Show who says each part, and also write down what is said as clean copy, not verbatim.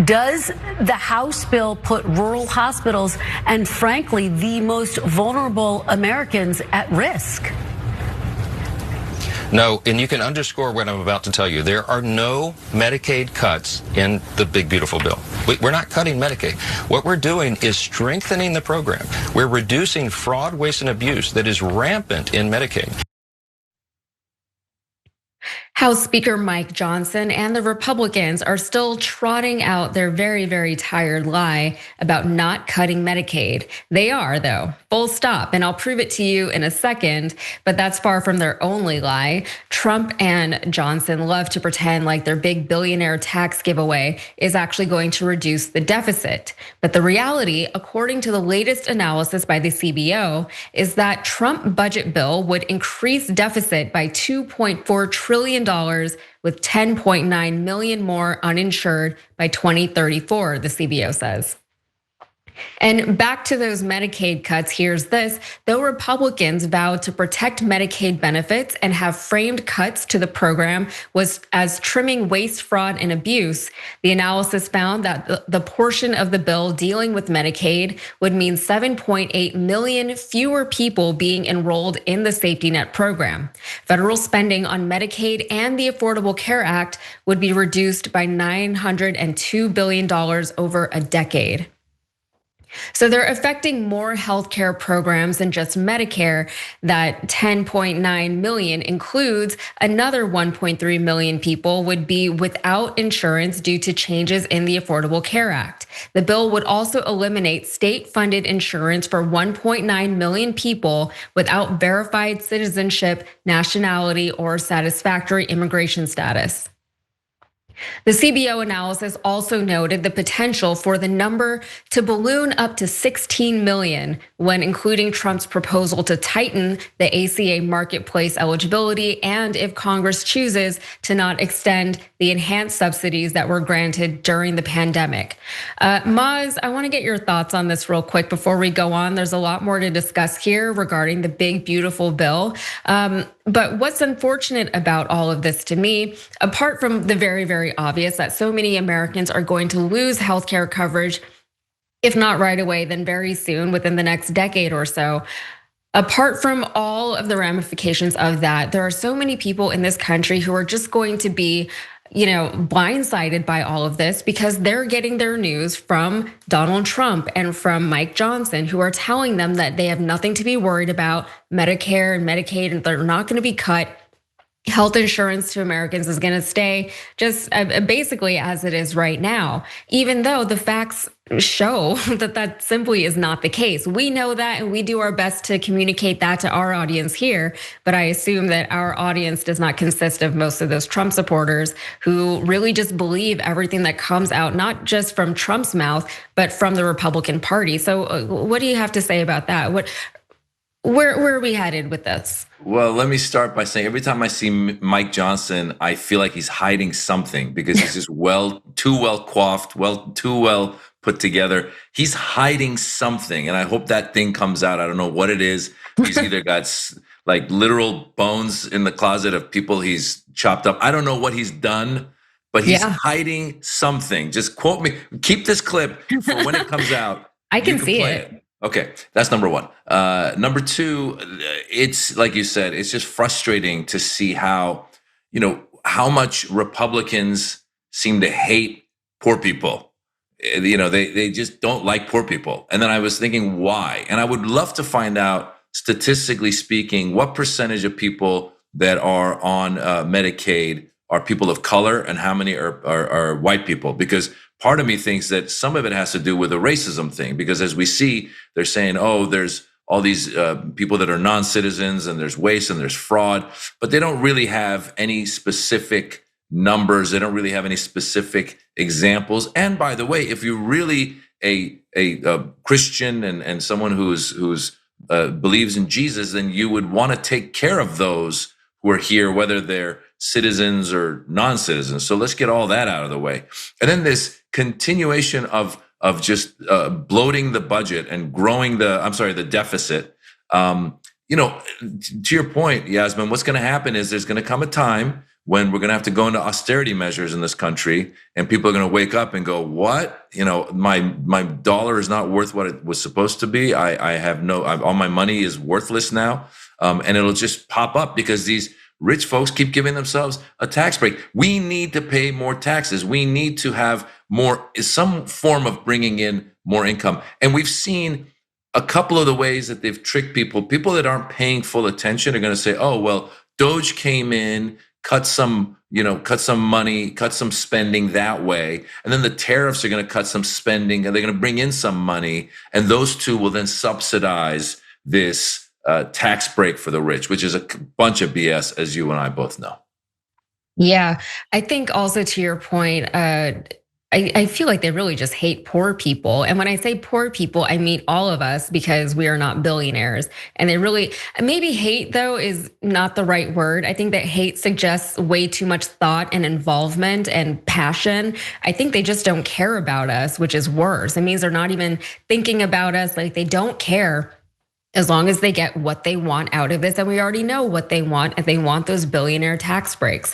Speaker 1: Does the House bill put rural hospitals and, frankly, the most vulnerable Americans at risk?
Speaker 2: No, and you can underscore what I'm about to tell you. There are no Medicaid cuts in the big, beautiful bill. We're not cutting Medicaid. What we're doing is strengthening the program. We're reducing fraud, waste, and abuse that is rampant in Medicaid.
Speaker 3: House Speaker Mike Johnson and the Republicans are still trotting out their very, very tired lie about not cutting Medicaid. They are, though, full stop. And I'll prove it to you in a second, but that's far from their only lie. Trump and Johnson love to pretend like their big billionaire tax giveaway is actually going to reduce the deficit. But the reality, according to the latest analysis by the CBO, is that Trump budget bill would increase deficit by $2.4 trillion with 10.9 million more uninsured by 2034, the CBO says. And back to those Medicaid cuts, here's this. Though Republicans vowed to protect Medicaid benefits and have framed cuts to the program was as trimming waste, fraud, and abuse, the analysis found that the portion of the bill dealing with Medicaid would mean 7.8 million fewer people being enrolled in the safety net program. Federal spending on Medicaid and the Affordable Care Act would be reduced by $902 billion over a decade. So they're affecting more healthcare programs than just Medicare. That 10.9 million includes another 1.3 million people would be without insurance due to changes in the Affordable Care Act. The bill would also eliminate state-funded insurance for 1.9 million people without verified citizenship, nationality, or satisfactory immigration status. The CBO analysis also noted the potential for the number to balloon up to 16 million when including Trump's proposal to tighten the ACA marketplace eligibility and if Congress chooses to not extend the enhanced subsidies that were granted during the pandemic. Maz, I want to get your thoughts on this real quick before we go on. There's a lot more to discuss here regarding the big, beautiful bill. But what's unfortunate about all of this to me, apart from the very, very obvious that so many Americans are going to lose healthcare coverage, if not right away, then very soon within the next decade or so. Apart from all of the ramifications of that, there are so many people in this country who are just going to be blindsided by all of this because they're getting their news from Donald Trump and from Mike Johnson, who are telling them that they have nothing to be worried about. Medicare and Medicaid, and they're not going to be cut. Health insurance to Americans is going to stay just basically as it is right now, even though the facts show that that simply is not the case. We know that, and we do our best to communicate that to our audience here. But I assume that our audience does not consist of most of those Trump supporters who really just believe everything that comes out, not just from Trump's mouth, but from the Republican Party. So what do you have to say about that? Where are we headed with this?
Speaker 4: Well, let me start by saying every time I see Mike Johnson, I feel like he's hiding something because he's just too well coiffed, too well put together. He's hiding something, and I hope that thing comes out. I don't know what it is. He's either got like literal bones in the closet of people he's chopped up. I don't know what he's done, but he's hiding something. Just quote me. Keep this clip for when it comes out.
Speaker 3: I can see it.
Speaker 4: Okay, that's number one. Number two, it's like you said, it's just frustrating to see how much Republicans seem to hate poor people. They just don't like poor people. And then I was thinking, why? And I would love to find out, statistically speaking, what percentage of people that are on Medicaid are people of color and how many are white people? Because part of me thinks that some of it has to do with the racism thing, because as we see, they're saying, oh, there's all these people that are non-citizens and there's waste and there's fraud, but they don't really have any specific numbers. They don't really have any specific examples. And by the way, if you're really a Christian and someone who's believes in Jesus, then you would want to take care of those who are here, whether they're citizens or non-citizens. So let's get all that out of the way. And then this continuation of just bloating the budget and growing the deficit. To your point, Yasmin, what's going to happen is there's going to come a time when we're going to have to go into austerity measures in this country, and people are going to wake up and go, what? My dollar is not worth what it was supposed to be. All my money is worthless now. And it'll just pop up because these rich folks keep giving themselves a tax break. We need to pay more taxes. We need to have some form of bringing in more income. And we've seen a couple of the ways that they've tricked people. People that aren't paying full attention are going to say, oh, well, Doge came in, cut some money, cut some spending that way. And then the tariffs are going to cut some spending, and they're going to bring in some money. And those two will then subsidize this tax break for the rich, which is a bunch of BS, as you and I both know.
Speaker 3: Yeah, I think also to your point, I feel like they really just hate poor people. And when I say poor people, I mean all of us, because we are not billionaires. And they really, maybe hate though is not the right word. I think that hate suggests way too much thought and involvement and passion. I think they just don't care about us, which is worse. It means they're not even thinking about us, like they don't care. As long as they get what they want out of this, and we already know what they want, and they want those billionaire tax breaks.